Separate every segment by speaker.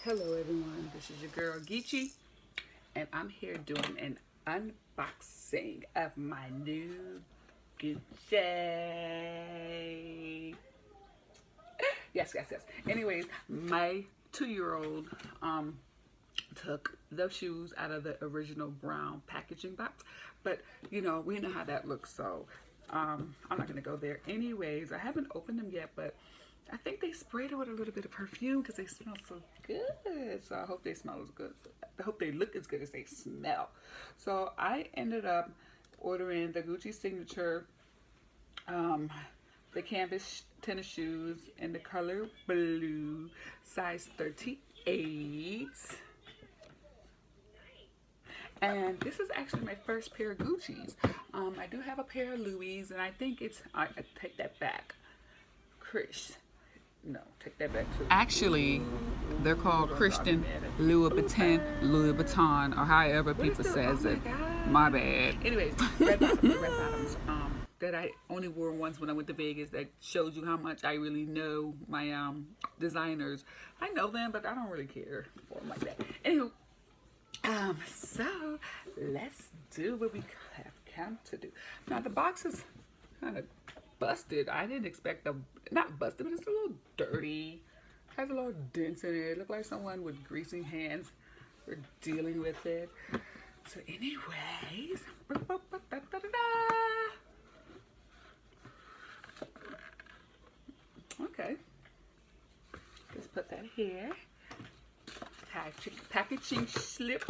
Speaker 1: Hello everyone, this is your girl Geechee, and I'm here doing an unboxing of my new Gucci. Yes. Anyways, my 2-year-old took those shoes out of the original brown packaging box, but we know how that looks, so I'm not gonna go there. Anyways, I haven't opened them yet, but I think they sprayed it with a little bit of perfume because they smell so good. So I hope they smell as good. I hope they look as good as they smell. So I ended up ordering the Gucci Signature, the canvas tennis shoes in the color blue, size 38. And this is actually my first pair of Gucci's. I do have a pair of Louis, and I think I take that back. Chris. No, take that back too. Actually, they're called Christian Louis Vuitton, or however people says it. My bad. Anyways, red bottoms. That I only wore once when I went to Vegas. That shows you how much I really know my designers. I know them, but I don't really care for them like that. Anywho, so let's do what we have come to do. Now the box is kind of busted. I didn't expect not busted, but it's a little dirty. Has a little dents in it. Look like someone with greasy hands were dealing with it. So anyways, okay. Let's put that here. Packaging slip.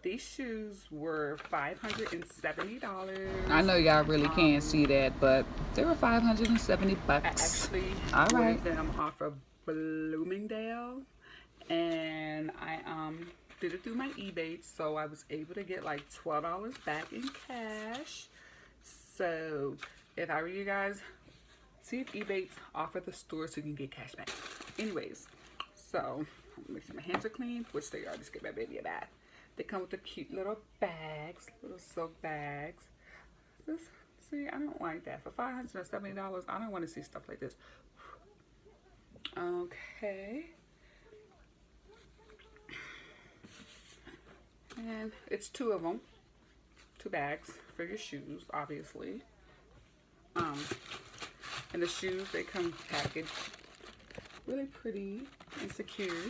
Speaker 1: These shoes were $570.
Speaker 2: I know y'all really can't see that, but they were 570 bucks.
Speaker 1: I actually ordered them off of Bloomingdale, and I did it through my eBay, so I was able to get like $12 back in cash. So if I were you guys, see if eBay offer the store so you can get cash back. Anyways, so make sure my hands are clean, which they are. Just give my baby a bath. They come with the cute little bags, little silk bags. See, I don't like that. For $570, I don't want to see stuff like this. Okay. And it's 2 of them. 2 bags for your shoes, obviously. And the shoes, they come packaged really pretty and secure.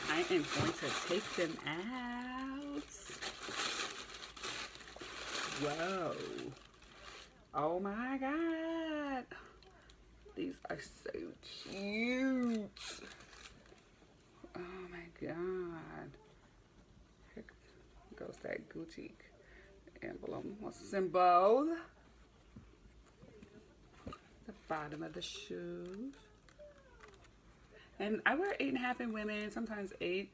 Speaker 1: I am going to take them out. Whoa. Oh my God. These are so cute. Oh my God. Here goes that Gucci emblem or symbol. The bottom of the shoes. And I wear 8.5 in women, sometimes 8.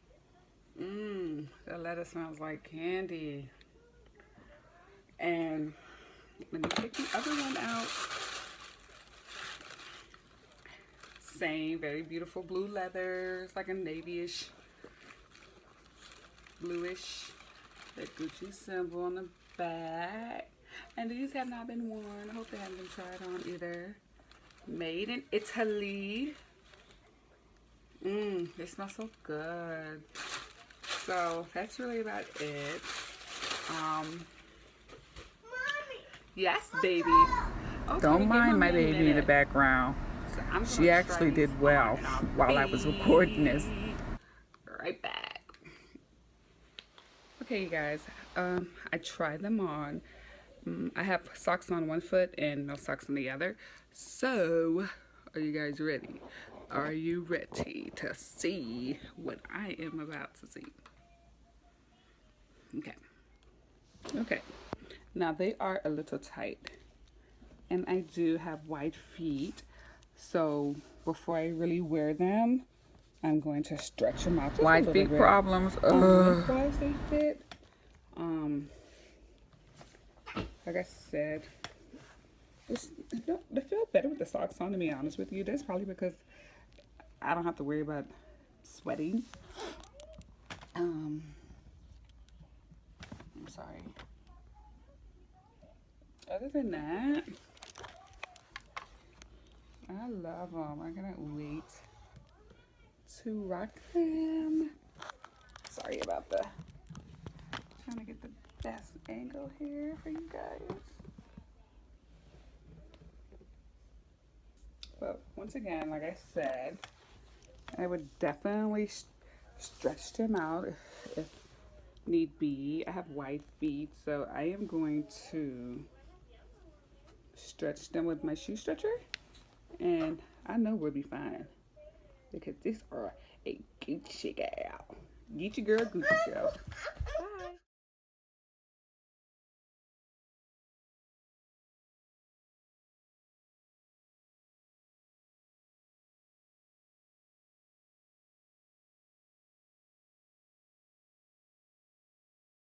Speaker 1: The leather smells like candy. And let me take the other one out. Same, very beautiful blue leather. It's like a navy-ish, bluish. The Gucci symbol on the back. And these have not been worn. I hope they haven't been tried on either. Made in Italy. They smell so good. So that's really about it. Yes, baby. Okay,
Speaker 2: Don't mind my baby in the background.
Speaker 1: So
Speaker 2: she actually did well while I was recording this.
Speaker 1: Right back. Okay, you guys. I tried them on. I have socks on one foot and no socks on the other. So, are you guys ready? Are you ready to see what I am about to see? Okay. Now they are a little tight, and I do have wide feet. So before I really wear them, I'm going to stretch them out.
Speaker 2: Wide feet problems.
Speaker 1: As they fit. Like I said, they feel better with the socks on. To be honest with you, that's probably because I don't have to worry about sweating. I'm sorry. Other than that, I love them. I cannot wait to rock them. Sorry about the trying to get the best angle here for you guys. But once again, like I said, I would definitely stretch them out if need be. I have white feet, so I am going to stretch them with my shoe stretcher, and I know we'll be fine because these are a Gucci girl. Gucci girl, Gucci girl.